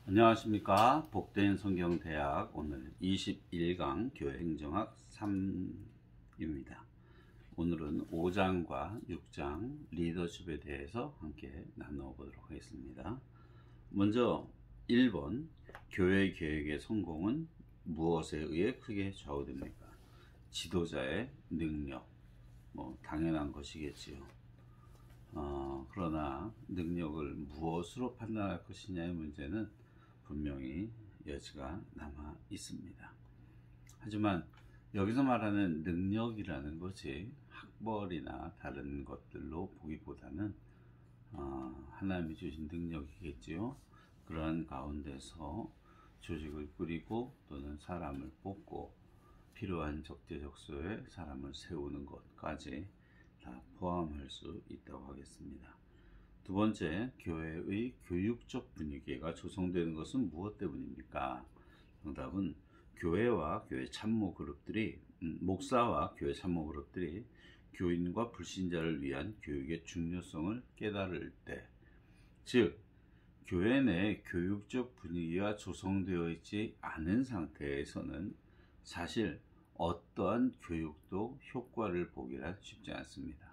안녕하십니까. 복된 성경대학 오늘 21강 교회행정학 3입니다. 오늘은 5장과 6장 리더십에 대해서 함께 나눠보도록 하겠습니다. 먼저 1번 교회 계획의 성공은 무엇에 의해 크게 좌우됩니까? 지도자의 능력, 당연한 것이겠지요. 그러나 능력을 무엇으로 판단할 것이냐의 문제는 분명히 여지가 남아 있습니다. 하지만 여기서 말하는 능력이라는 것이 학벌이나 다른 것들로 보기보다는 하나님이 주신 능력이겠지요. 그러한 가운데서 조직을 꾸리고 또는 사람을 뽑고 필요한 적재적소에 사람을 세우는 것까지 다 포함할 수 있다고 하겠습니다. 두 번째, 교회의 교육적 분위기가 조성되는 것은 무엇 때문입니까? 정답은 교회와 교회 참모 그룹들이 목사와 교회 참모 그룹들이 교인과 불신자를 위한 교육의 중요성을 깨달을 때, 즉 교회 내 교육적 분위기가 조성되어 있지 않은 상태에서는 사실 어떠한 교육도 효과를 보기란 쉽지 않습니다.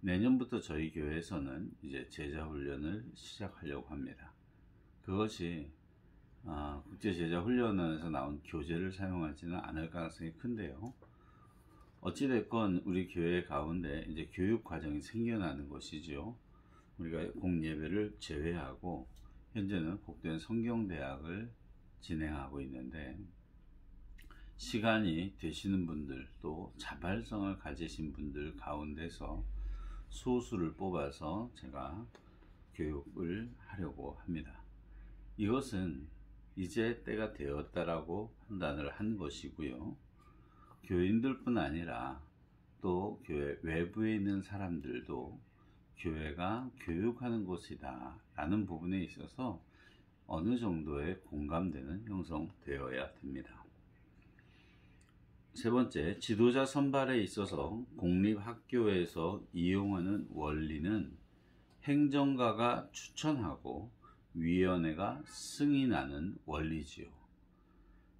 내년부터 저희 교회에서는 이제 제자훈련을 시작하려고 합니다. 그것이 국제제자훈련원에서 나온 교재를 사용하지는 않을 가능성이 큰데요. 어찌됐건 우리 교회 가운데 이제 교육 과정이 생겨나는 것이죠. 우리가 공예배를 제외하고 현재는 복된 성경대학을 진행하고 있는데, 시간이 되시는 분들 또 자발성을 가지신 분들 가운데서 소수를 뽑아서 제가 교육을 하려고 합니다. 이것은 이제 때가 되었다라고 판단을 한 것이고요. 교인들뿐 아니라 또 교회 외부에 있는 사람들도 교회가 교육하는 곳이다 라는 부분에 있어서 어느 정도의 공감대는 형성되어야 됩니다. 세 번째, 지도자 선발에 있어서 공립학교에서 이용하는 원리는 행정가가 추천하고 위원회가 승인하는 원리지요.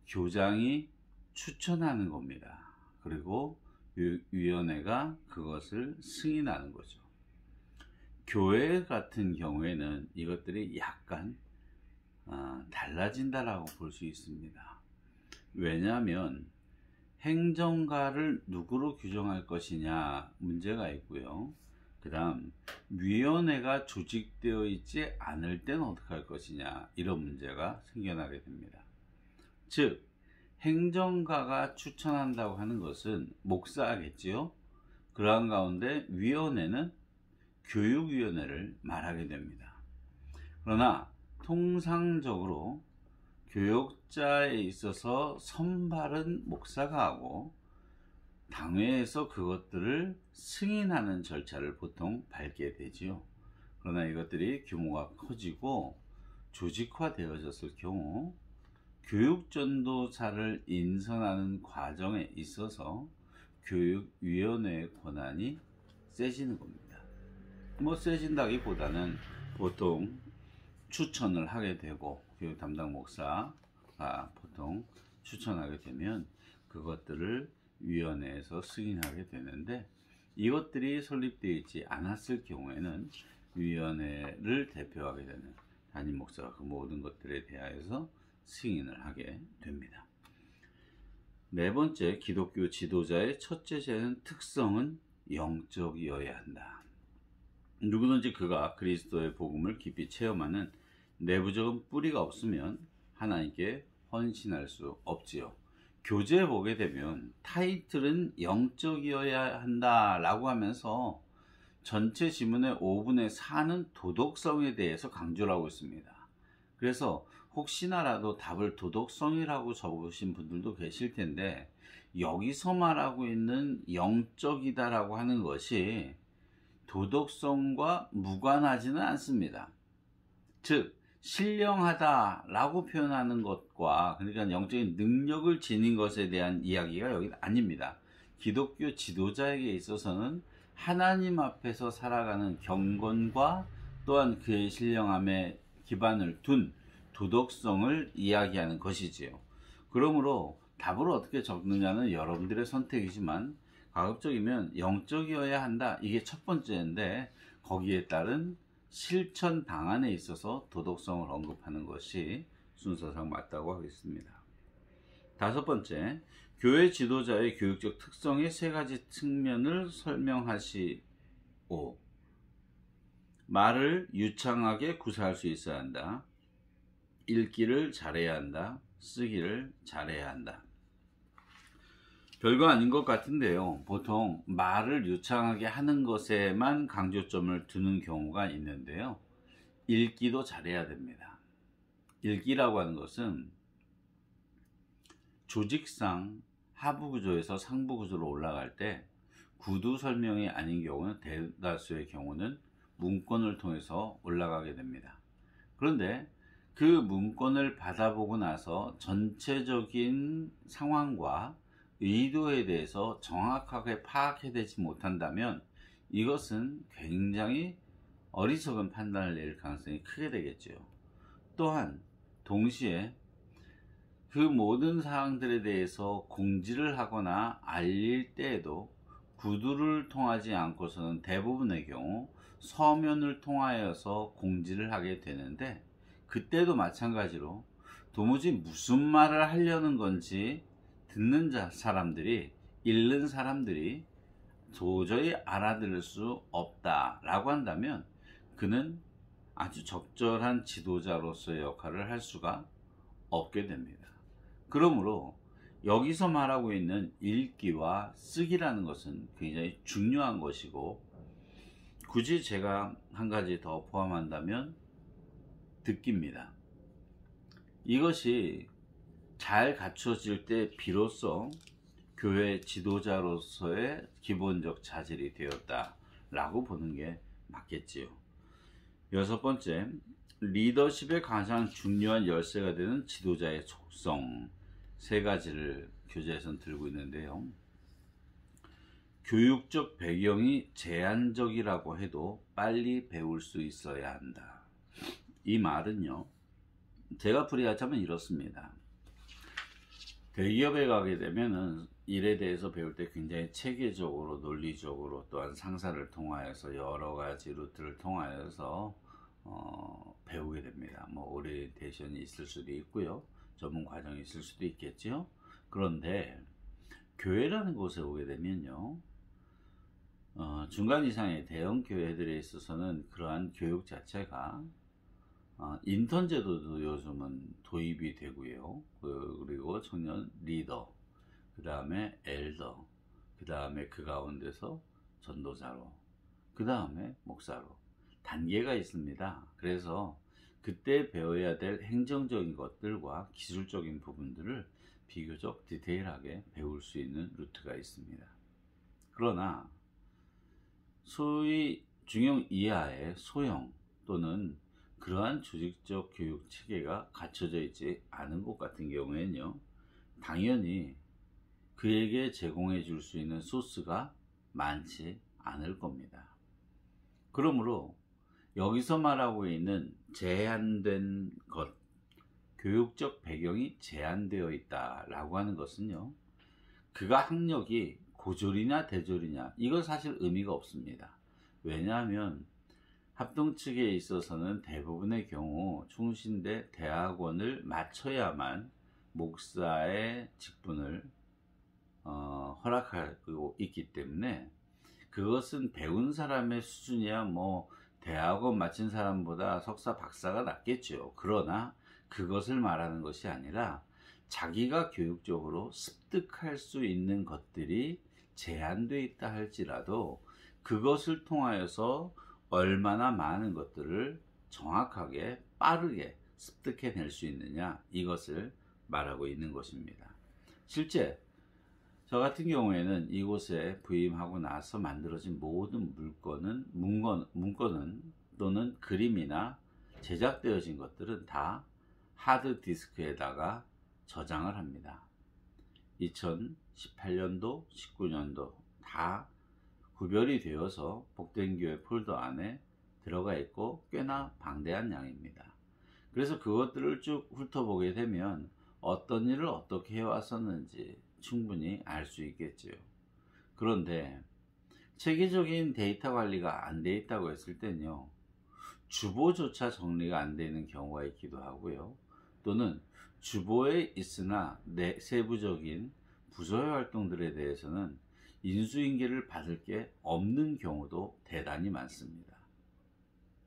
교장이 추천하는 겁니다. 그리고 위원회가 그것을 승인하는 거죠. 교회 같은 경우에는 이것들이 약간 달라진다라고 볼 수 있습니다. 왜냐하면 행정가를 누구로 규정할 것이냐 문제가 있고요. 그 다음 위원회가 조직되어 있지 않을 때는 어떻게 할 것이냐, 이런 문제가 생겨나게 됩니다. 즉 행정가가 추천한다고 하는 것은 목사겠지요. 그러한 가운데 위원회는 교육위원회를 말하게 됩니다. 그러나 통상적으로 교육자에 있어서 선발은 목사가 하고 당회에서 그것들을 승인하는 절차를 보통 밟게 되지요. 그러나 이것들이 규모가 커지고 조직화되어졌을 경우 교육전도사를 인선하는 과정에 있어서 교육위원회의 권한이 세지는 겁니다. 세진다기보다는 보통 추천을 하게 되고 교육 담당 목사가 보통 추천하게 되면 그것들을 위원회에서 승인하게 되는데, 이것들이 설립되어 있지 않았을 경우에는 위원회를 대표하게 되는 담임 목사가 그 모든 것들에 대하여서 승인을 하게 됩니다. 네 번째, 기독교 지도자의 첫째 특성은 영적이어야 한다. 누구든지 그가 그리스도의 복음을 깊이 체험하는 내부적인 뿌리가 없으면 하나님께 헌신할 수 없지요. 교재에 보게 되면 타이틀은 영적이어야 한다 라고 하면서 전체 지문의 5분의 4는 도덕성에 대해서 강조를 하고 있습니다. 그래서 혹시나라도 답을 도덕성이라고 적으신 분들도 계실 텐데, 여기서 말하고 있는 영적이다 라고 하는 것이 도덕성과 무관하지는 않습니다. 즉 신령하다 라고 표현하는 것과, 그러니까 영적인 능력을 지닌 것에 대한 이야기가 여기 아닙니다. 기독교 지도자에게 있어서는 하나님 앞에서 살아가는 경건과 또한 그의 신령함에 기반을 둔 도덕성을 이야기하는 것이지요. 그러므로 답을 어떻게 적느냐는 여러분들의 선택이지만 가급적이면 영적이어야 한다. 이게 첫 번째인데 거기에 따른 실천 방안에 있어서 도덕성을 언급하는 것이 순서상 맞다고 하겠습니다. 다섯 번째, 교회 지도자의 교육적 특성의 세 가지 측면을 설명하시오. 말을 유창하게 구사할 수 있어야 한다. 읽기를 잘해야 한다. 쓰기를 잘해야 한다. 별거 아닌 것 같은데요. 보통 말을 유창하게 하는 것에만 강조점을 두는 경우가 있는데요. 읽기도 잘해야 됩니다. 읽기라고 하는 것은 조직상 하부 구조에서 상부 구조로 올라갈 때 구두 설명이 아닌 경우는 대다수의 경우는 문건을 통해서 올라가게 됩니다. 그런데 그 문건을 받아보고 나서 전체적인 상황과 의도에 대해서 정확하게 파악해내지 못한다면 이것은 굉장히 어리석은 판단을 낼 가능성이 크게 되겠죠. 또한 동시에 그 모든 사항들에 대해서 공지를 하거나 알릴 때에도 구두를 통하지 않고서는 대부분의 경우 서면을 통하여서 공지를 하게 되는데 그때도 마찬가지로 도무지 무슨 말을 하려는 건지 듣는 사람들이 읽는 사람들이 도저히 알아들을 수 없다라고 한다면 그는 아주 적절한 지도자로서의 역할을 할 수가 없게 됩니다. 그러므로 여기서 말하고 있는 읽기와 쓰기라는 것은 굉장히 중요한 것이고 굳이 제가 한 가지 더 포함한다면 듣기입니다. 이것이 잘 갖춰질 때 비로소 교회 지도자로서의 기본적 자질이 되었다라고 보는 게 맞겠지요. 여섯 번째, 리더십의 가장 중요한 열쇠가 되는 지도자의 속성 세 가지를 교재에서는 들고 있는데요. 교육적 배경이 제한적이라고 해도 빨리 배울 수 있어야 한다. 이 말은요, 제가 풀이하자면 이렇습니다. 대기업에 가게 되면은 일에 대해서 배울 때 굉장히 체계적으로 논리적으로 또한 상사를 통하여서 여러 가지 루트를 통하여서 배우게 됩니다. 뭐 오리엔테이션이 있을 수도 있고요, 전문 과정이 있을 수도 있겠죠. 그런데 교회라는 곳에 오게 되면요, 중간 이상의 대형 교회들에 있어서는 그러한 교육 자체가 인턴 제도도 요즘은 도입이 되고요. 그리고 청년 리더, 그 다음에 엘더, 그 다음에 그 가운데서 전도자로, 그 다음에 목사로 단계가 있습니다. 그래서 그때 배워야 될 행정적인 것들과 기술적인 부분들을 비교적 디테일하게 배울 수 있는 루트가 있습니다. 그러나 소위 중형 이하의 소형 또는 그러한 조직적 교육 체계가 갖춰져 있지 않은 곳 같은 경우에는요, 당연히 그에게 제공해 줄 수 있는 소스가 많지 않을 겁니다. 그러므로 여기서 말하고 있는 제한된 것, 교육적 배경이 제한되어 있다라고 하는 것은요, 그가 학력이 고졸이냐 대졸이냐 이건 사실 의미가 없습니다. 왜냐하면 합동 측에 있어서는 대부분의 경우 충신대 대학원을 마쳐야만 목사의 직분을 허락하고 있기 때문에 그것은 배운 사람의 수준이야 뭐 대학원 마친 사람보다 석사 박사가 낫겠죠. 그러나 그것을 말하는 것이 아니라 자기가 교육적으로 습득할 수 있는 것들이 제한되어 있다 할지라도 그것을 통하여서 얼마나 많은 것들을 정확하게 빠르게 습득해낼 수 있느냐, 이것을 말하고 있는 것입니다. 실제 저 같은 경우에는 이곳에 부임하고 나서 만들어진 모든 문건은 또는 그림이나 제작되어진 것들은 다 하드디스크에다가 저장을 합니다. 2018년도, 19년도 다 구별이 되어서 복된교회 폴더 안에 들어가 있고 꽤나 방대한 양입니다. 그래서 그것들을 쭉 훑어보게 되면 어떤 일을 어떻게 해왔었는지 충분히 알 수 있겠지요. 그런데 체계적인 데이터 관리가 안 돼 있다고 했을 때는요, 주보조차 정리가 안 되는 경우가 있기도 하고요. 또는 주보에 있으나 세부적인 부서의 활동들에 대해서는 인수인계를 받을 게 없는 경우도 대단히 많습니다.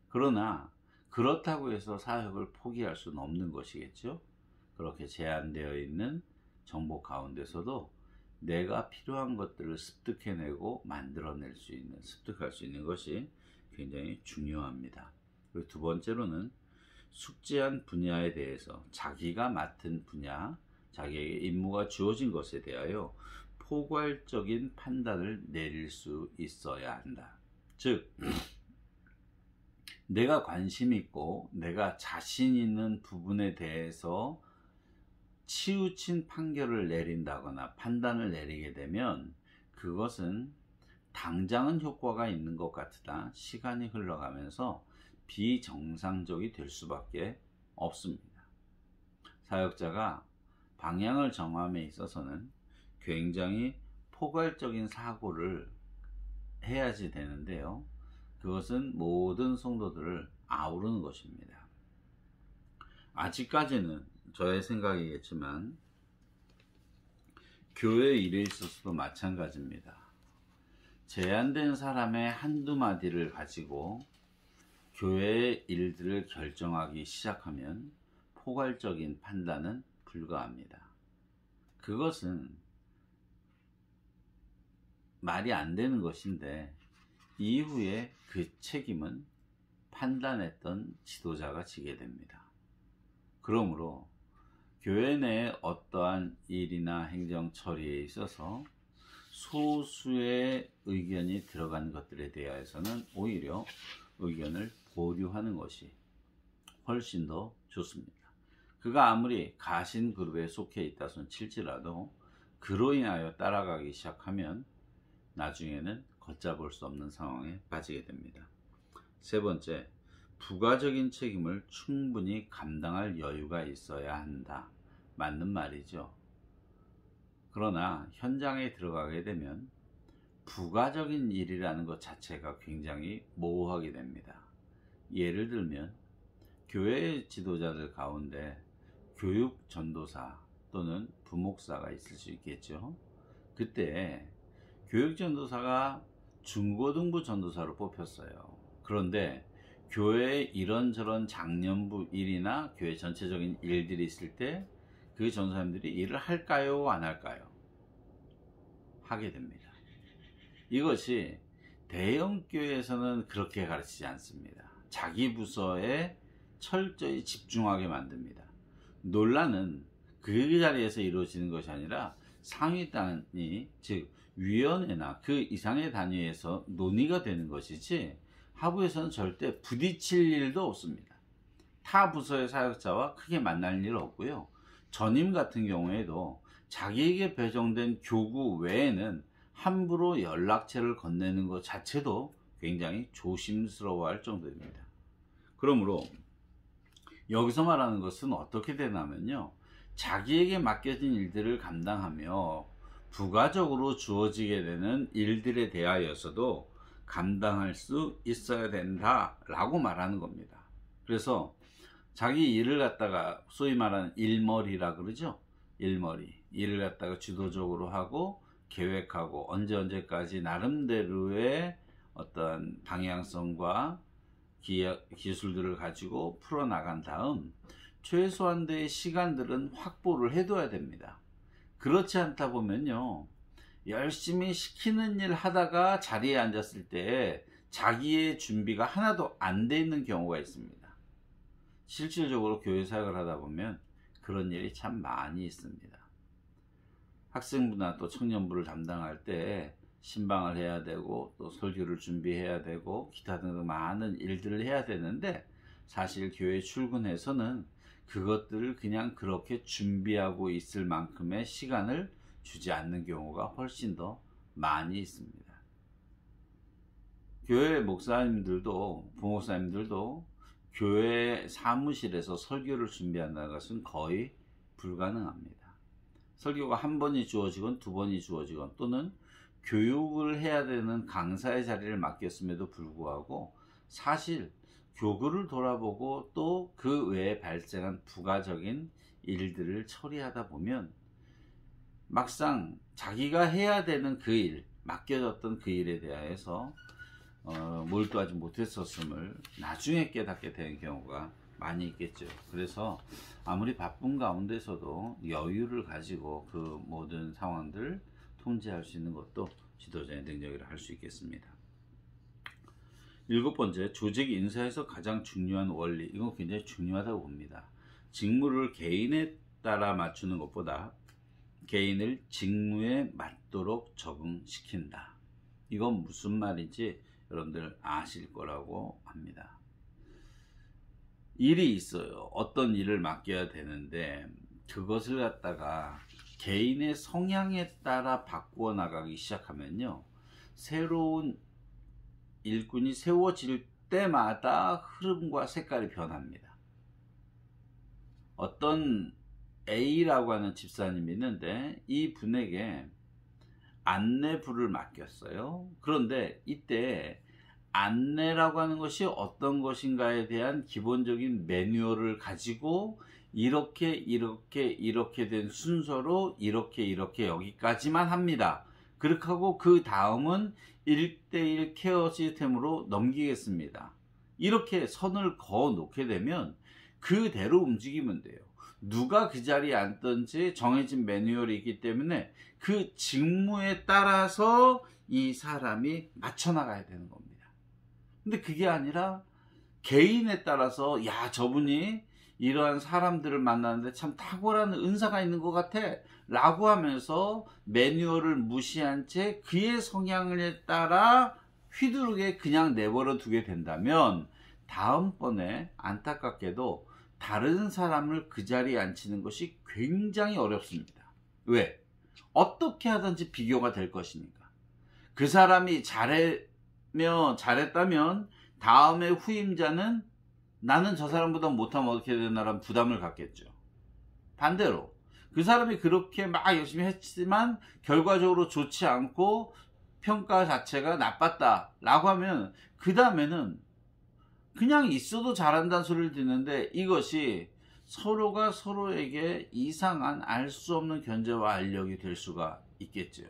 그러나 그렇다고 해서 사역을 포기할 수는 없는 것이겠죠. 그렇게 제한되어 있는 정보 가운데서도 내가 필요한 것들을 습득해내고 만들어낼 수 있는, 습득할 수 있는 것이 굉장히 중요합니다. 그리고 두 번째로는 숙지한 분야에 대해서 자기가 맡은 분야, 자기에게 임무가 주어진 것에 대하여 포괄적인 판단을 내릴 수 있어야 한다. 즉, 내가 관심 있고 내가 자신 있는 부분에 대해서 치우친 판결을 내린다거나 판단을 내리게 되면 그것은 당장은 효과가 있는 것 같으나 시간이 흘러가면서 비정상적이 될 수밖에 없습니다. 사역자가 방향을 정함에 있어서는 굉장히 포괄적인 사고를 해야지 되는데요. 그것은 모든 성도들을 아우르는 것입니다. 아직까지는 저의 생각이겠지만 교회 일에 있어서도 마찬가지입니다. 제한된 사람의 한두 마디를 가지고 교회의 일들을 결정하기 시작하면 포괄적인 판단은 불가합니다. 그것은 말이 안 되는 것인데 이후에 그 책임은 판단했던 지도자가 지게 됩니다. 그러므로 교회 내에 어떠한 일이나 행정 처리에 있어서 소수의 의견이 들어간 것들에 대해서는 오히려 의견을 보류하는 것이 훨씬 더 좋습니다. 그가 아무리 가신 그룹에 속해 있다 손 칠지라도 그로 인하여 따라가기 시작하면 나중에는 걷잡을 수 없는 상황에 빠지게 됩니다. 세 번째, 부가적인 책임을 충분히 감당할 여유가 있어야 한다. 맞는 말이죠. 그러나 현장에 들어가게 되면 부가적인 일이라는 것 자체가 굉장히 모호하게 됩니다. 예를 들면 교회 지도자들 가운데 교육 전도사 또는 부목사가 있을 수 있겠죠. 그때 교육 전도사가 중고등부 전도사로 뽑혔어요. 그런데 교회에 이런저런 장년부 일이나 교회 전체적인 일들이 있을 때 그 전도사님들이 일을 할까요? 안 할까요? 하게 됩니다. 이것이 대형 교회에서는 그렇게 가르치지 않습니다. 자기 부서에 철저히 집중하게 만듭니다. 논란은 그 자리에서 이루어지는 것이 아니라 상위단위, 즉 위원회나 그 이상의 단위에서 논의가 되는 것이지 하부에서는 절대 부딪힐 일도 없습니다. 타 부서의 사역자와 크게 만날 일 없고요. 전임 같은 경우에도 자기에게 배정된 교구 외에는 함부로 연락처를 건네는 것 자체도 굉장히 조심스러워할 정도입니다. 그러므로 여기서 말하는 것은 어떻게 되냐면요, 자기에게 맡겨진 일들을 감당하며 부가적으로 주어지게 되는 일들에 대하여서도 감당할 수 있어야 된다라고 말하는 겁니다. 그래서 자기 일을 갖다가 소위 말하는 일머리라 그러죠. 일을 갖다가 주도적으로 하고 계획하고 언제까지 나름대로의 어떤 방향성과 기술들을 가지고 풀어나간 다음 최소한도의 시간들은 확보를 해둬야 됩니다. 그렇지 않다 보면요, 열심히 시키는 일 하다가 자리에 앉았을 때 자기의 준비가 하나도 안 돼 있는 경우가 있습니다. 실질적으로 교회 사역을 하다 보면 그런 일이 참 많이 있습니다. 학생부나 또 청년부를 담당할 때 신방을 해야 되고 또 설교를 준비해야 되고 기타 등등 많은 일들을 해야 되는데 사실 교회 출근해서는 그것들을 그냥 그렇게 준비하고 있을 만큼의 시간을 주지 않는 경우가 훨씬 더 많이 있습니다. 교회 목사님들도 부목사님들도 교회 사무실에서 설교를 준비한다는 것은 거의 불가능합니다. 설교가 한 번이 주어지건 두 번이 주어지건 또는 교육을 해야 되는 강사의 자리를 맡겼음에도 불구하고 사실 교구를 돌아보고 또 그 외에 발생한 부가적인 일들을 처리하다 보면 막상 자기가 해야 되는 그 일, 맡겨졌던 그 일에 대해서 몰두하지 못했었음을 나중에 깨닫게 되는 경우가 많이 있겠죠. 그래서 아무리 바쁜 가운데서도 여유를 가지고 그 모든 상황들을 통제할 수 있는 것도 지도자의 능력이라 할 수 있겠습니다. 7번째, 조직 인사에서 가장 중요한 원리. 이건 굉장히 중요하다고 봅니다. 직무를 개인에 따라 맞추는 것보다 개인을 직무에 맞도록 적응시킨다. 이건 무슨 말인지 여러분들 아실 거라고 합니다. 일이 있어요. 어떤 일을 맡겨야 되는데 그것을 갖다가 개인의 성향에 따라 바꾸어 나가기 시작하면요, 새로운 일꾼이 세워질 때마다 흐름과 색깔이 변합니다. 어떤 A라고 하는 집사님이 있는데 이 분에게 안내부를 맡겼어요. 그런데 이때 안내라고 하는 것이 어떤 것인가에 대한 기본적인 매뉴얼을 가지고 이렇게 된 순서로 이렇게 여기까지만 합니다. 그렇게 하고 그 다음은 1:1 케어 시스템으로 넘기겠습니다. 이렇게 선을 그어 놓게 되면 그대로 움직이면 돼요. 누가 그 자리에 앉든지 정해진 매뉴얼이 있기 때문에 그 직무에 따라서 이 사람이 맞춰 나가야 되는 겁니다. 근데 그게 아니라 개인에 따라서, 야, 저분이 이러한 사람들을 만나는데 참 탁월한 은사가 있는 것 같아 라고 하면서 매뉴얼을 무시한 채 그의 성향에 따라 휘두르게 그냥 내버려 두게 된다면 다음번에 안타깝게도 다른 사람을 그 자리에 앉히는 것이 굉장히 어렵습니다. 왜? 어떻게 하든지 비교가 될 것이니까. 그 사람이 잘했다면 다음에 후임자는 나는 저 사람보다 못하면 어떻게 되나라는 부담을 갖겠죠. 반대로 그 사람이 그렇게 막 열심히 했지만 결과적으로 좋지 않고 평가 자체가 나빴다 라고 하면 그 다음에는 그냥 있어도 잘한다는 소리를 듣는데 이것이 서로가 서로에게 이상한 알 수 없는 견제와 알력이 될 수가 있겠죠.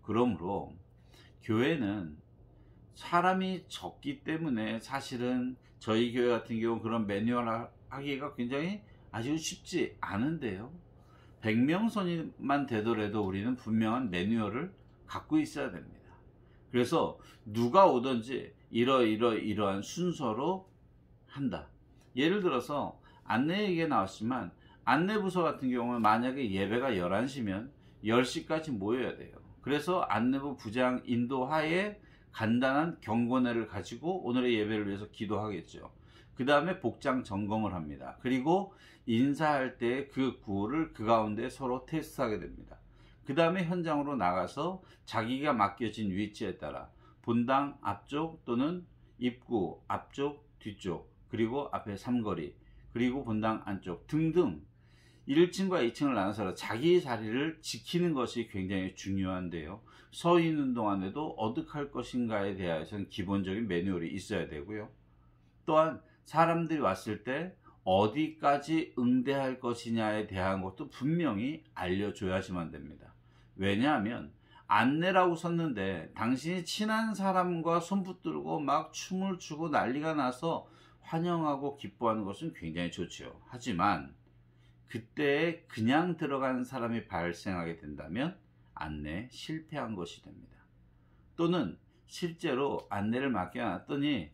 그러므로 교회는 사람이 적기 때문에 사실은 저희 교회 같은 경우 그런 매뉴얼 하기가 굉장히 아주 쉽지 않은데요, 100명 선임만 되더라도 우리는 분명한 매뉴얼을 갖고 있어야 됩니다. 그래서 누가 오든지 이러한 순서로 한다. 예를 들어서 안내 얘기가 나왔지만 안내부서 같은 경우는 만약에 예배가 11시면 10시까지 모여야 돼요. 그래서 안내부 부장 인도하에 간단한 경건회를 가지고 오늘의 예배를 위해서 기도하겠죠. 그 다음에 복장 점검을 합니다. 그리고 인사할 때 그 구호를 그 가운데 서로 테스트하게 됩니다. 그 다음에 현장으로 나가서 자기가 맡겨진 위치에 따라 본당 앞쪽 또는 입구 앞쪽 뒤쪽 그리고 앞에 삼거리 그리고 본당 안쪽 등등 1층과 2층을 나눠서 자기 자리를 지키는 것이 굉장히 중요한데요, 서 있는 동안에도 어떻게 할 것인가에 대해서는 기본적인 매뉴얼이 있어야 되고요, 또한 사람들이 왔을 때 어디까지 응대할 것이냐에 대한 것도 분명히 알려줘야지만 됩니다. 왜냐하면 안내라고 썼는데 당신이 친한 사람과 손 붙들고 막 춤을 추고 난리가 나서 환영하고 기뻐하는 것은 굉장히 좋죠. 하지만 그때 그냥 들어가는 사람이 발생하게 된다면 안내에 실패한 것이 됩니다. 또는 실제로 안내를 맡겨놨더니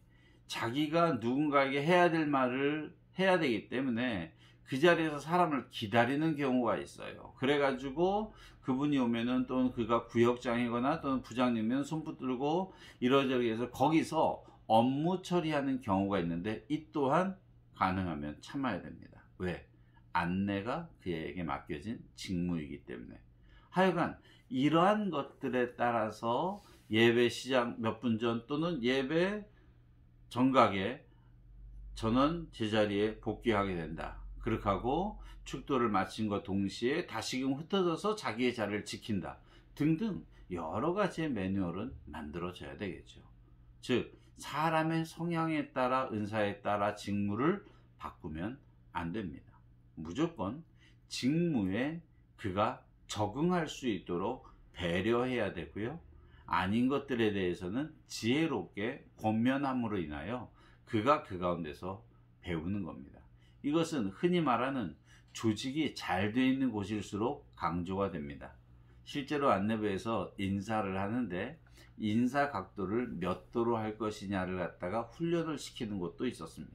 자기가 누군가에게 해야 될 말을 해야 되기 때문에 그 자리에서 사람을 기다리는 경우가 있어요. 그래가지고 그분이 오면은 또는 그가 구역장이거나 또는 부장님이면 손 붙들고 이러저러 해서 거기서 업무 처리하는 경우가 있는데 이 또한 가능하면 참아야 됩니다. 왜? 안내가 그에게 맡겨진 직무이기 때문에. 하여간 이러한 것들에 따라서 예배 시작 몇 분 전 또는 예배 정각에 전원 제자리에 복귀하게 된다. 그렇게 하고 축도를 마친 것 동시에 다시금 흩어져서 자기의 자리를 지킨다. 등등 여러 가지의 매뉴얼은 만들어져야 되겠죠. 즉 사람의 성향에 따라 은사에 따라 직무를 바꾸면 안 됩니다. 무조건 직무에 그가 적응할 수 있도록 배려해야 되고요. 아닌 것들에 대해서는 지혜롭게 권면함으로 인하여 그가 그 가운데서 배우는 겁니다. 이것은 흔히 말하는 조직이 잘 되어 있는 곳일수록 강조가 됩니다. 실제로 안내부에서 인사를 하는데 인사 각도를 몇 도로 할 것이냐를 갖다가 훈련을 시키는 곳도 있었습니다.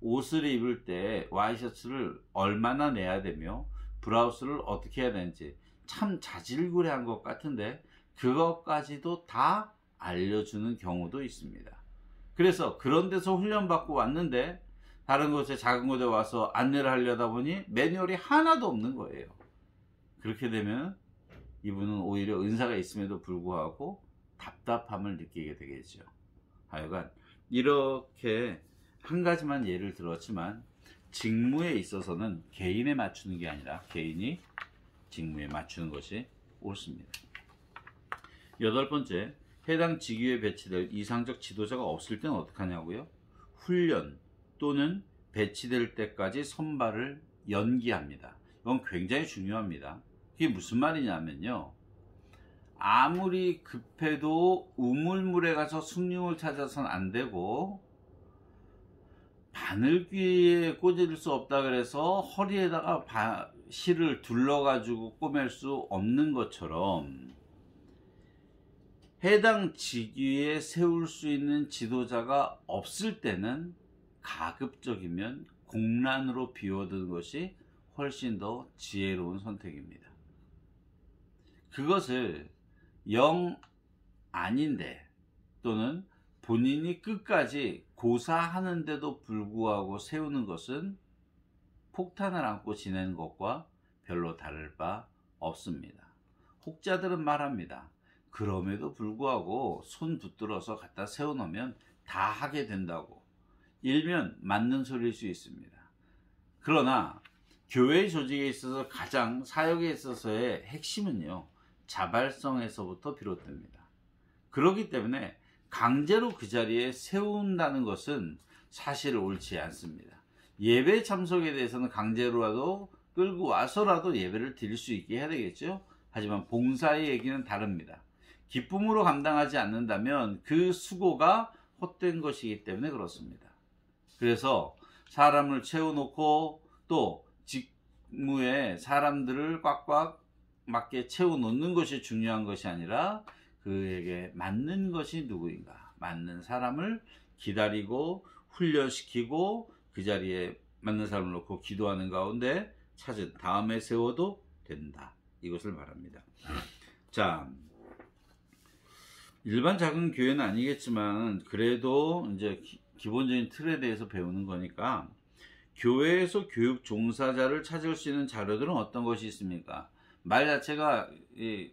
옷을 입을 때 와이셔츠를 얼마나 내야 되며 브라우스를 어떻게 해야 되는지 참 자질구레한 것 같은데 그것까지도 다 알려주는 경우도 있습니다. 그래서 그런 데서 훈련받고 왔는데 다른 곳에 작은 곳에 와서 안내를 하려다 보니 매뉴얼이 하나도 없는 거예요. 그렇게 되면 이분은 오히려 은사가 있음에도 불구하고 답답함을 느끼게 되겠죠. 하여간 이렇게 한 가지만 예를 들었지만 직무에 있어서는 개인에 맞추는 게 아니라 개인이 직무에 맞추는 것이 옳습니다. 8번째, 해당 직위에 배치될 이상적 지도자가 없을 때는 어떻게 하냐고요? 훈련 또는 배치될 때까지 선발을 연기합니다. 이건 굉장히 중요합니다. 그게 무슨 말이냐면요, 아무리 급해도 우물물에 가서 숭늉을 찾아서는 안 되고 바늘귀에 꽂을 수 없다 그래서 허리에다가 실을 둘러 가지고 꼬맬 수 없는 것처럼 해당 직위에 세울 수 있는 지도자가 없을 때는 가급적이면 공란으로 비워두는 것이 훨씬 더 지혜로운 선택입니다. 그것을 영 아닌데 또는 본인이 끝까지 고사하는데도 불구하고 세우는 것은 폭탄을 안고 지내는 것과 별로 다를 바 없습니다. 혹자들은 말합니다. 그럼에도 불구하고 손 붙들어서 갖다 세워놓으면 다 하게 된다고. 일면 맞는 소리일 수 있습니다. 그러나 교회 조직에 있어서 가장 사역에 있어서의 핵심은요, 자발성에서부터 비롯됩니다. 그렇기 때문에 강제로 그 자리에 세운다는 것은 사실 옳지 않습니다. 예배 참석에 대해서는 강제로라도 끌고 와서라도 예배를 드릴 수 있게 해야 되겠죠. 하지만 봉사의 얘기는 다릅니다. 기쁨으로 감당하지 않는다면 그 수고가 헛된 것이기 때문에 그렇습니다. 그래서 사람을 채워놓고 또 직무에 사람들을 꽉꽉 맞게 채워놓는 것이 중요한 것이 아니라 그에게 맞는 것이 누구인가, 맞는 사람을 기다리고 훈련시키고 그 자리에 맞는 사람을 놓고 기도하는 가운데 찾은 다음에 세워도 된다, 이것을 말합니다. 자, 일반 작은 교회는 아니겠지만 그래도 이제 기본적인 틀에 대해서 배우는 거니까 교회에서 교육 종사자를 찾을 수 있는 자료들은 어떤 것이 있습니까? 말 자체가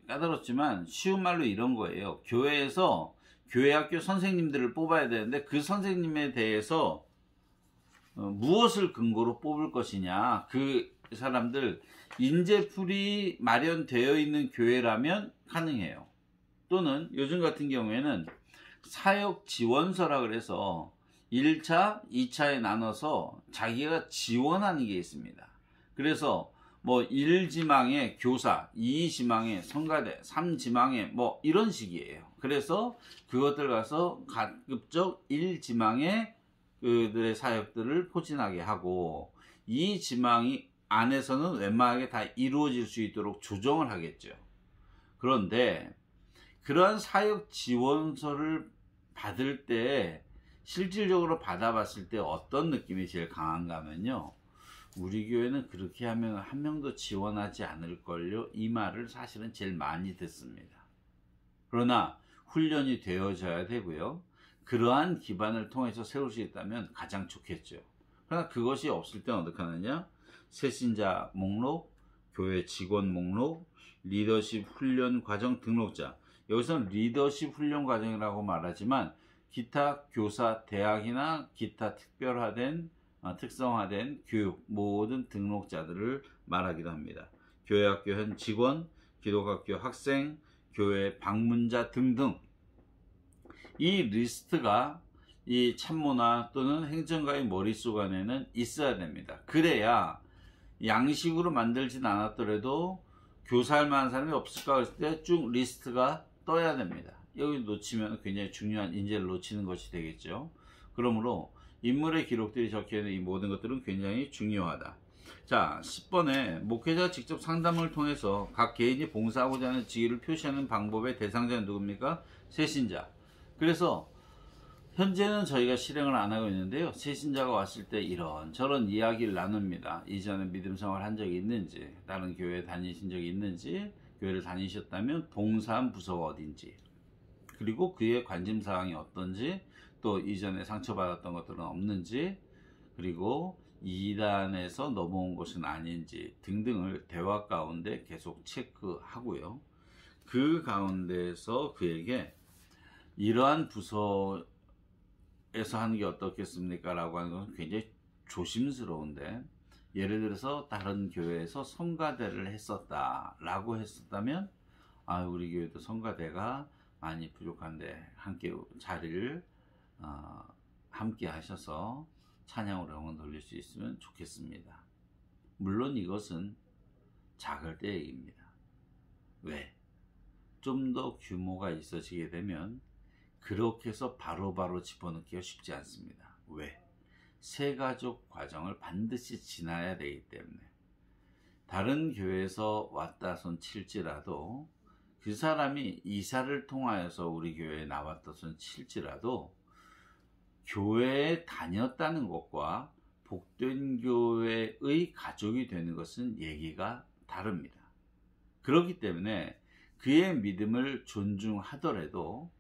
까다롭지만 쉬운 말로 이런 거예요. 교회에서 교회학교 선생님들을 뽑아야 되는데 그 선생님에 대해서 무엇을 근거로 뽑을 것이냐, 그 사람들 인재풀이 마련되어 있는 교회라면 가능해요. 또는 요즘 같은 경우에는 사역 지원서라 그래서 1차, 2차에 나눠서 자기가 지원하는 게 있습니다. 그래서 뭐 1지망의 교사, 2지망의 성가대, 3지망의 뭐 이런 식이에요. 그래서 그것들 가서 가급적 1지망의 그들의 사역들을 포진하게 하고 2지망이 안에서는 웬만하게 다 이루어질 수 있도록 조정을 하겠죠. 그런데 그러한 사역 지원서를 받을 때 실질적으로 받아봤을 때 어떤 느낌이 제일 강한가 하면요, 우리 교회는 그렇게 하면 한 명도 지원하지 않을걸요, 이 말을 사실은 제일 많이 듣습니다. 그러나 훈련이 되어져야 되고요, 그러한 기반을 통해서 세울 수 있다면 가장 좋겠죠. 그러나 그것이 없을 때는 어떻게 하느냐, 새신자 목록, 교회 직원 목록, 리더십 훈련 과정 등록자. 여기서는 리더십 훈련 과정이라고 말하지만 기타 교사, 대학이나 기타 특별화된 특성화된 교육 모든 등록자들을 말하기도 합니다. 교회학교 현 직원, 기독학교 학생, 교회 방문자 등등 이 리스트가 이 참모나 또는 행정가의 머릿속 안에는 있어야 됩니다. 그래야 양식으로 만들진 않았더라도 교사할 만한 사람이 없을까 했을 때 쭉 리스트가 떠야 됩니다. 여기 놓치면 굉장히 중요한 인재를 놓치는 것이 되겠죠. 그러므로 인물의 기록들이 적혀있는 이 모든 것들은 굉장히 중요하다. 자, 10번에 목회자가 직접 상담을 통해서 각 개인이 봉사하고자 하는 지위를 표시하는 방법의 대상자는 누굽니까? 세신자. 그래서 현재는 저희가 실행을 안 하고 있는데요. 세신자가 왔을 때 이런 저런 이야기를 나눕니다. 이전에 믿음 생활 한 적이 있는지, 다른 교회 다니신 적이 있는지, 교회를 다니셨다면 봉사한 부서가 어딘지, 그리고 그의 관심사항이 어떤지, 또 이전에 상처받았던 것들은 없는지, 그리고 이단에서 넘어온 것은 아닌지 등등을 대화 가운데 계속 체크하고요. 그 가운데에서 그에게 이러한 부서에서 하는 게 어떻겠습니까? 라고 하는 것은 굉장히 조심스러운데, 예를 들어서 다른 교회에서 성가대를 했었다 라고 했었다면, 우리 교회도 성가대가 많이 부족한데 함께 자리를 함께 하셔서 찬양으로 영혼 돌릴 수 있으면 좋겠습니다. 물론 이것은 작을 때 얘기입니다. 왜? 좀 더 규모가 있어지게 되면 그렇게 해서 바로바로 집어넣기가 쉽지 않습니다. 왜? 세가족 과정을 반드시 지나야 되기 때문에. 다른 교회에서 왔다 손 칠지라도 그 사람이 이사를 통하여서 우리 교회에 나왔다 손 칠지라도 교회에 다녔다는 것과 복된 교회의 가족이 되는 것은 얘기가 다릅니다. 그렇기 때문에 그의 믿음을 존중하더라도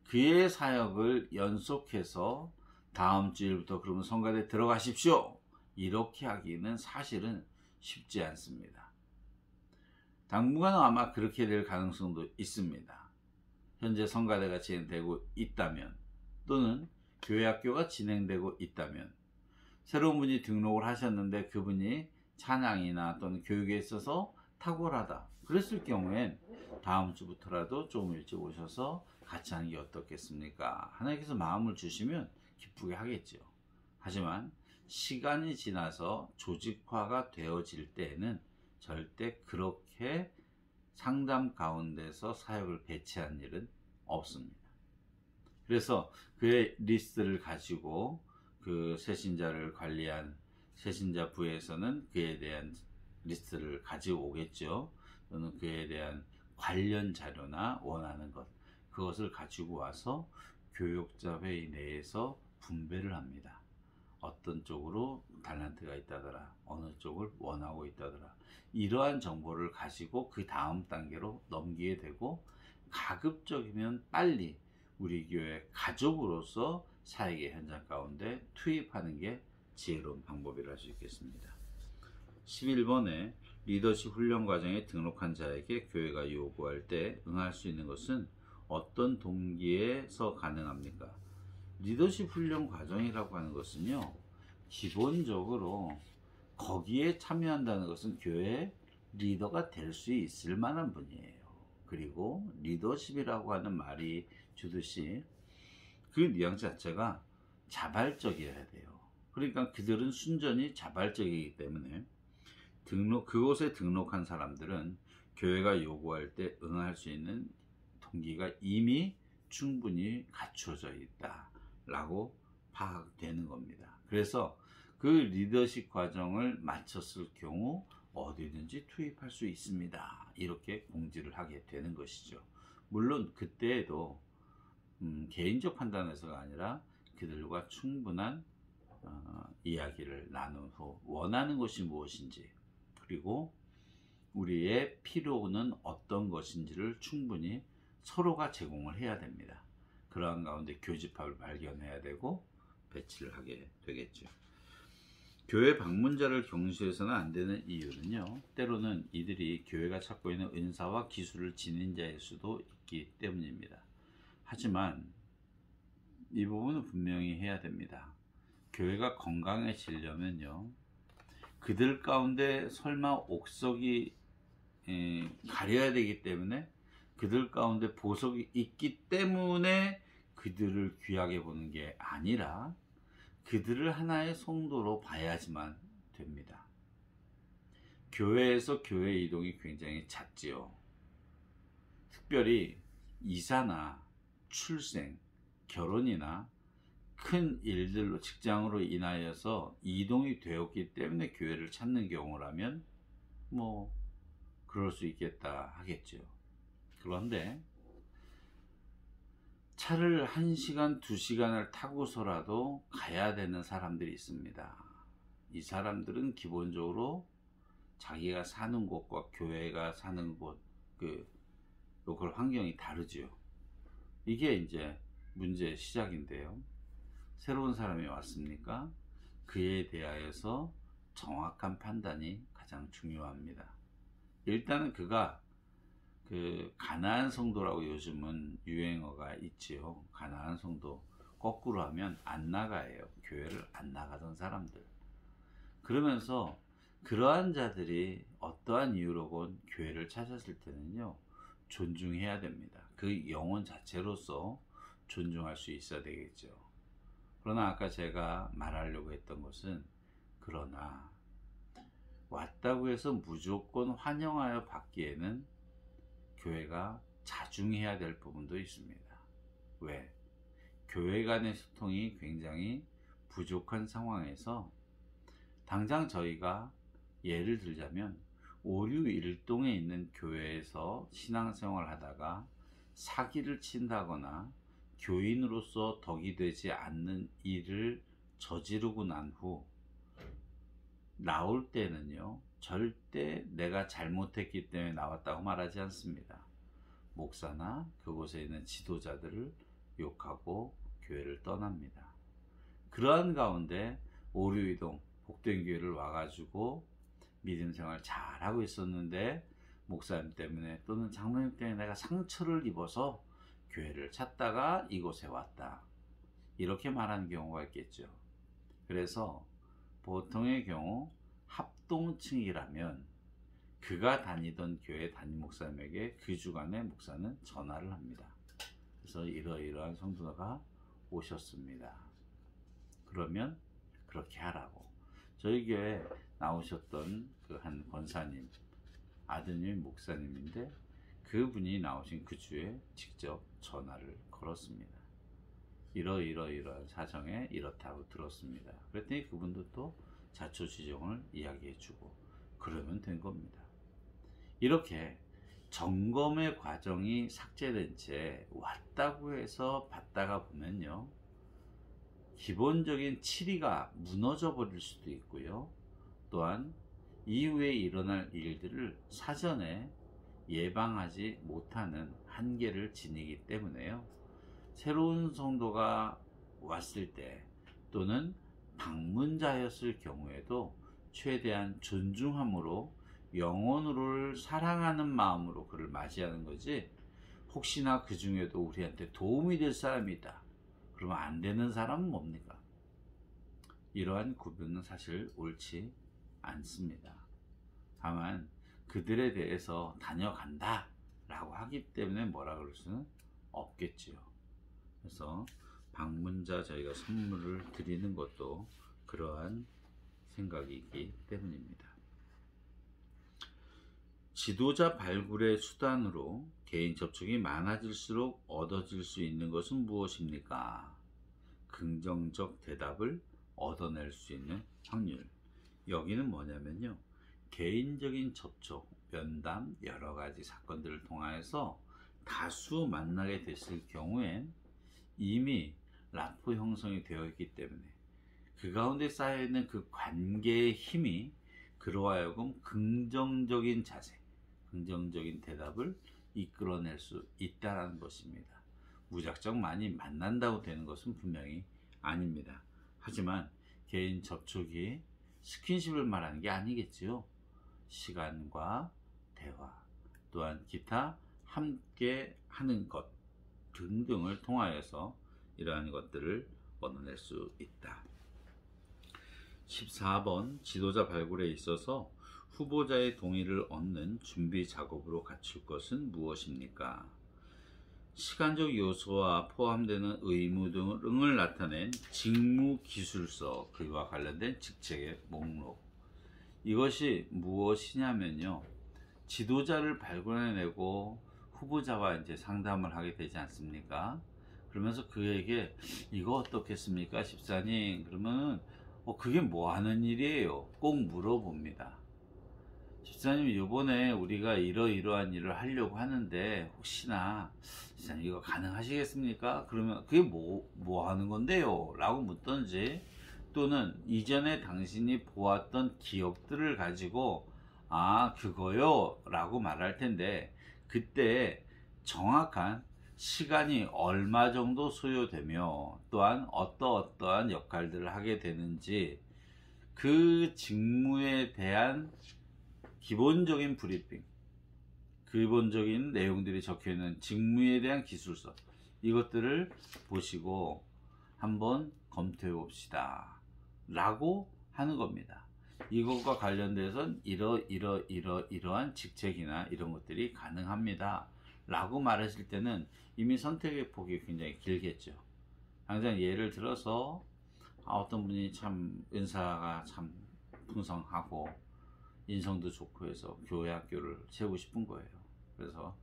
그의 사역을 연속해서 다음 주일부터 그러면 성가대 들어가십시오 이렇게 하기는 사실은 쉽지 않습니다. 당분간은 아마 그렇게 될 가능성도 있습니다. 현재 성가대가 진행되고 있다면, 또는 교회학교가 진행되고 있다면, 새로운 분이 등록을 하셨는데 그분이 찬양이나 또는 교육에 있어서 탁월하다 그랬을 경우엔 다음 주부터라도 조금 일찍 오셔서 같이 하는 게 어떻겠습니까? 하나님께서 마음을 주시면 기쁘게 하겠죠. 하지만 시간이 지나서 조직화가 되어질 때에는 절대 그렇게 상담 가운데서 사역을 배치한 일은 없습니다. 그래서 그의 리스트를 가지고 그 세신자를 관리한 세신자 부에서는 그에 대한 리스트를 가지고 오겠죠. 또는 그에 대한 관련 자료나 원하는 것, 그것을 가지고 와서 교육자 회의 내에서 분배를 합니다. 어떤 쪽으로 달란트가 있다더라, 어느 쪽을 원하고 있다더라, 이러한 정보를 가지고 그 다음 단계로 넘기게 되고, 가급적이면 빨리 우리 교회 가족으로서 사역의 현장 가운데 투입하는 게 지혜로운 방법이라 할 수 있겠습니다. 11번에 리더십 훈련 과정에 등록한 자에게 교회가 요구할 때 응할 수 있는 것은 어떤 동기에서 가능합니까? 리더십 훈련 과정이라고 하는 것은요, 기본적으로 거기에 참여한다는 것은 교회 리더가 될 수 있을 만한 분이에요. 그리고 리더십이라고 하는 말이 주듯이 그 뉘앙스 자체가 자발적이어야 돼요. 그러니까 그들은 순전히 자발적이기 때문에 그곳에 등록한 사람들은 교회가 요구할 때 응할 수 있는 동기가 이미 충분히 갖춰져 있다 라고 파악되는 겁니다. 그래서 그 리더십 과정을 마쳤을 경우 어디든지 투입할 수 있습니다, 이렇게 공지를 하게 되는 것이죠. 물론 그때에도 개인적 판단에서가 아니라 그들과 충분한 이야기를 나눈 후 원하는 것이 무엇인지, 그리고 우리의 필요는 어떤 것인지를 충분히 서로가 제공을 해야 됩니다. 그러한 가운데 교집합을 발견해야 되고 배치를 하게 되겠죠. 교회 방문자를 경시해서는 안 되는 이유는요, 때로는 이들이 교회가 찾고 있는 은사와 기술을 지닌 자일 수도 있기 때문입니다. 하지만 이 부분은 분명히 해야 됩니다. 교회가 건강해지려면요, 그들 가운데 설마 옥석이 가려야 되기 때문에, 그들 가운데 보석이 있기 때문에 그들을 귀하게 보는 게 아니라 그들을 하나의 성도로 봐야지만 됩니다. 교회에서 교회 이동이 굉장히 잦지요. 특별히 이사나 출생, 결혼이나 큰 일들로, 직장으로 인하여서 이동이 되었기 때문에 교회를 찾는 경우라면 뭐 그럴 수 있겠다 하겠죠. 그런데 차를 1시간, 2시간을 타고서라도 가야 되는 사람들이 있습니다. 이 사람들은 기본적으로 자기가 사는 곳과 교회가 사는 곳, 그 로컬 환경이 다르죠. 이게 이제 문제의 시작인데요. 새로운 사람이 왔습니까? 그에 대하여서 정확한 판단이 가장 중요합니다. 일단은 그가 가나안 성도라고 요즘은 유행어가 있지요. 가나안 성도, 거꾸로 하면 안 나가예요. 교회를 안 나가던 사람들. 그러면서 그러한 자들이 어떠한 이유로건 교회를 찾았을 때는요, 존중해야 됩니다. 그 영혼 자체로서 존중할 수 있어야 되겠죠. 그러나 아까 제가 말하려고 했던 것은, 그러나 왔다고 해서 무조건 환영하여 받기에는 교회가 자중해야 될 부분도 있습니다. 왜? 교회 간의 소통이 굉장히 부족한 상황에서 당장 저희가 예를 들자면 오류 일동에 있는 교회에서 신앙생활을 하다가 사기를 친다거나 교인으로서 덕이 되지 않는 일을 저지르고 난 후 나올 때는요, 절대 내가 잘못했기 때문에 나왔다고 말하지 않습니다. 목사나 그곳에 있는 지도자들을 욕하고 교회를 떠납니다. 그러한 가운데 오류이동, 복된 교회를 와가지고 믿음 생활 잘하고 있었는데 목사님 때문에 또는 장로님 때문에 내가 상처를 입어서 교회를 찾다가 이곳에 왔다, 이렇게 말하는 경우가 있겠죠. 그래서 보통의 경우 합동층이라면 그가 다니던 교회 담임 목사님에게 그 주간에 목사는 전화를 합니다. 그래서 이러이러한 성도가 오셨습니다. 그러면 그렇게 하라고. 저희 교회 나오셨던 그 한 권사님, 아드님이 목사님인데 그분이 나오신 그 주에 직접 전화를 걸었습니다. 이러이러이러한 사정에 이렇다고 들었습니다. 그랬더니 그분도 또 자초지종을 이야기해주고 그러면 된 겁니다. 이렇게 점검의 과정이 삭제된 채 왔다고 해서 받다가 보면요, 기본적인 치리가 무너져 버릴 수도 있고요, 또한 이후에 일어날 일들을 사전에 예방하지 못하는 한계를 지니기 때문에요, 새로운 성도가 왔을 때 또는 방문자였을 경우에도 최대한 존중함으로 영혼을 사랑하는 마음으로 그를 맞이하는 거지, 혹시나 그 중에도 우리한테 도움이 될 사람이 있다 그러면 안 되는 사람은 뭡니까? 이러한 구분은 사실 옳지 않습니다. 다만 그들에 대해서 다녀간다 라고 하기 때문에 뭐라 그럴 수는 없겠지요. 그래서 방문자 저희가 선물을 드리는 것도 그러한 생각이기 때문입니다. 지도자 발굴의 수단으로 개인 접촉이 많아질수록 얻어질 수 있는 것은 무엇입니까? 긍정적 대답을 얻어낼 수 있는 확률. 여기는 뭐냐면요, 개인적인 접촉, 면담, 여러 가지 사건들을 통해서 다수 만나게 됐을 경우엔 이미 라포 형성이 되어 있기 때문에 그 가운데 쌓여있는 그 관계의 힘이 그로 하여금 긍정적인 자세, 긍정적인 대답을 이끌어낼 수 있다는 것입니다. 무작정 많이 만난다고 되는 것은 분명히 아닙니다. 하지만 개인 접촉이 스킨십을 말하는 게 아니겠지요. 시간과 대화, 또한 기타 함께 하는 것 등등을 통하여서 이러한 것들을 얻어낼 수 있다. 14번 지도자 발굴에 있어서 후보자의 동의를 얻는 준비 작업으로 갖출 것은 무엇입니까? 시간적 요소와 포함되는 의무 등을 나타낸 직무기술서, 그와 관련된 직책의 목록. 이것이 무엇이냐면요, 지도자를 발굴해내고 후보자와 이제 상담을 하게 되지 않습니까? 그러면서 그에게 이거 어떻겠습니까, 집사님? 그러면은 그게 뭐 하는 일이에요? 꼭 물어봅니다. 집사님, 이번에 우리가 이러이러한 일을 하려고 하는데 혹시나 집사님 이거 가능하시겠습니까? 그러면 그게 뭐 하는 건데요? 라고 묻던지, 또는 이전에 당신이 보았던 기억들을 가지고 그거요 라고 말할 텐데, 그때 정확한 시간이 얼마 정도 소요되며 또한 어떠한 역할들을 하게 되는지, 그 직무에 대한 기본적인 브리핑, 기본적인 내용들이 적혀있는 직무에 대한 기술서, 이것들을 보시고 한번 검토해 봅시다 라고 하는 겁니다. 이것과 관련돼서는 이러한 직책이나 이런 것들이 가능합니다 라고 말하실 때는 이미 선택의 폭이 굉장히 길겠죠. 당장 예를 들어서 어떤 분이 참 은사가 참 풍성하고 인성도 좋고 해서 교회 학교를 세우고 싶은 거예요. 그래서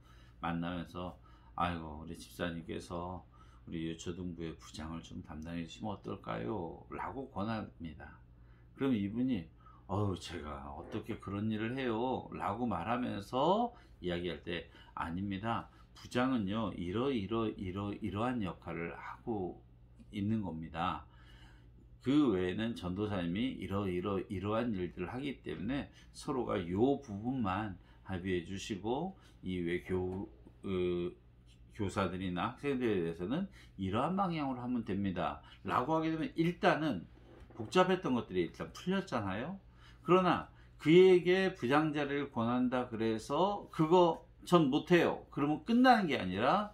만나면서 아이고, 우리 집사님께서 우리 유초등부의 부장을 좀 담당해 주시면 어떨까요? 라고 권합니다. 그럼 이분이 제가 어떻게 그런 일을 해요? 라고 말하면서 이야기할 때, 아닙니다. 부장은요, 이러한 역할을 하고 있는 겁니다. 그 외에는 전도사님이 이러한 일들을 하기 때문에 서로가 요 부분만 합의해 주시고, 이외 교사들이나 학생들에 대해서는 이러한 방향으로 하면 됩니다 라고 하게 되면, 일단은 복잡했던 것들이 일단 풀렸잖아요. 그러나 그에게 부장 자리를 권한다 그래서 그거 전 못해요 그러면 끝나는 게 아니라,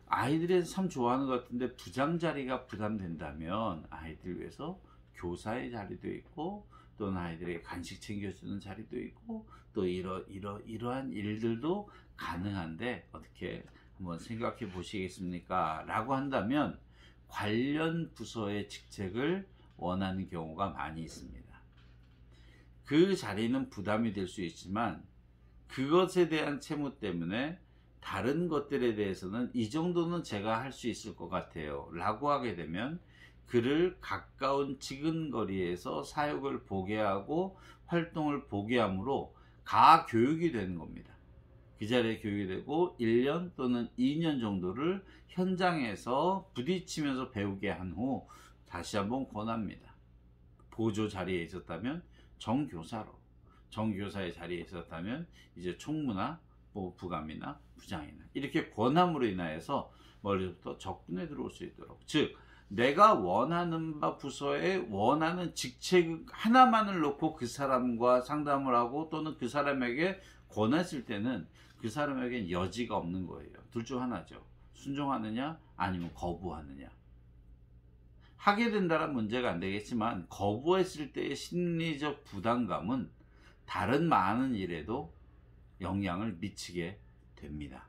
아이들이 참 좋아하는 것 같은데 부장 자리가 부담된다면 아이들 위해서 교사의 자리도 있고, 또는 아이들에게 간식 챙겨주는 자리도 있고, 또 이러한 일들도 가능한데 어떻게 한번 생각해 보시겠습니까? 라고 한다면 관련 부서의 직책을 원하는 경우가 많이 있습니다. 그 자리는 부담이 될 수 있지만 그것에 대한 채무 때문에 다른 것들에 대해서는 이 정도는 제가 할 수 있을 것 같아요 라고 하게 되면, 그를 가까운 지근거리에서 사역을 보게 하고 활동을 보게 함으로 가교육이 되는 겁니다. 그 자리에 교육이 되고 1년 또는 2년 정도를 현장에서 부딪히면서 배우게 한 후 다시 한번 권합니다. 보조 자리에 있었다면 정교사로, 정교사의 자리에 있었다면 이제 총무나 부감이나 부장이나 이렇게 권함으로 인하여서 멀리부터 접근해 들어올 수 있도록, 즉 내가 원하는 바 부서에 원하는 직책 하나만을 놓고 그 사람과 상담을 하고 또는 그 사람에게 권했을 때는 그 사람에겐 여지가 없는 거예요. 둘 중 하나죠. 순종하느냐 아니면 거부하느냐. 하게 된다면 문제가 안 되겠지만 거부했을 때의 심리적 부담감은 다른 많은 일에도 영향을 미치게 됩니다.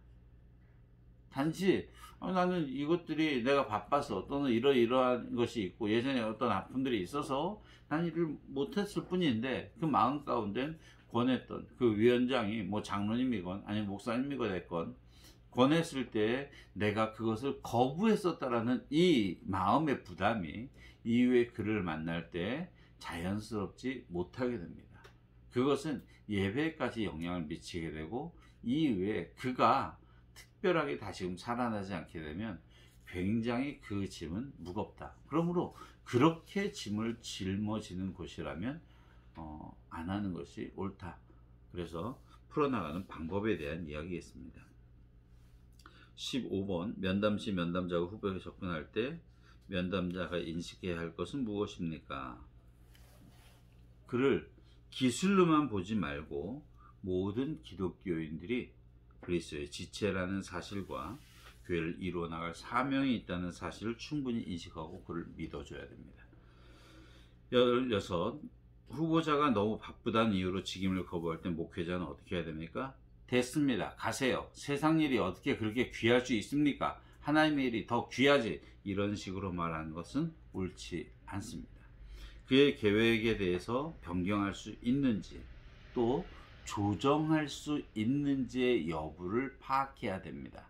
단지 나는 이것들이 내가 바빠서 또는 이러한 것이 있고 예전에 어떤 아픔들이 있어서 난 일을 못했을 뿐인데, 그 마음 가운데 권했던 그 위원장이 뭐 장로님이건 아니면 목사님이건 됐건 권했을 때 내가 그것을 거부했었다라는 이 마음의 부담이 이후에 그를 만날 때 자연스럽지 못하게 됩니다. 그것은 예배까지 영향을 미치게 되고, 이후에 그가 특별하게 다시금 살아나지 않게 되면 굉장히 그 짐은 무겁다. 그러므로 그렇게 짐을 짊어지는 곳이라면 안 하는 것이 옳다. 그래서 풀어나가는 방법에 대한 이야기겠습니다. 15번 면담 시 면담자가 후보에게 접근할 때 면담자가 인식해야 할 것은 무엇입니까? 그를 기술로만 보지 말고 모든 기독교인들이 그리스도의 지체라는 사실과 교회를 이루어 나갈 사명이 있다는 사실을 충분히 인식하고 그를 믿어줘야 됩니다. 16. 후보자가 너무 바쁘다는 이유로 직임을 거부할 때 목회자는 어떻게 해야 됩니까? 됐습니다. 가세요. 세상 일이 어떻게 그렇게 귀할 수 있습니까? 하나님의 일이 더 귀하지. 이런 식으로 말하는 것은 옳지 않습니다. 그의 계획에 대해서 변경할 수 있는지 또 조정할 수 있는지의 여부를 파악해야 됩니다.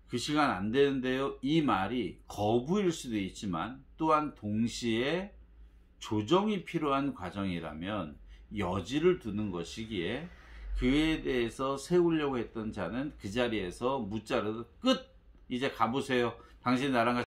그 시간 안 되는데요. 이 말이 거부일 수도 있지만 또한 동시에 조정이 필요한 과정이라면 여지를 두는 것이기에 그에 대해서 세우려고 했던 자는 그 자리에서 무자르듯 끝! 이제 가보세요. 당신 나랑 같이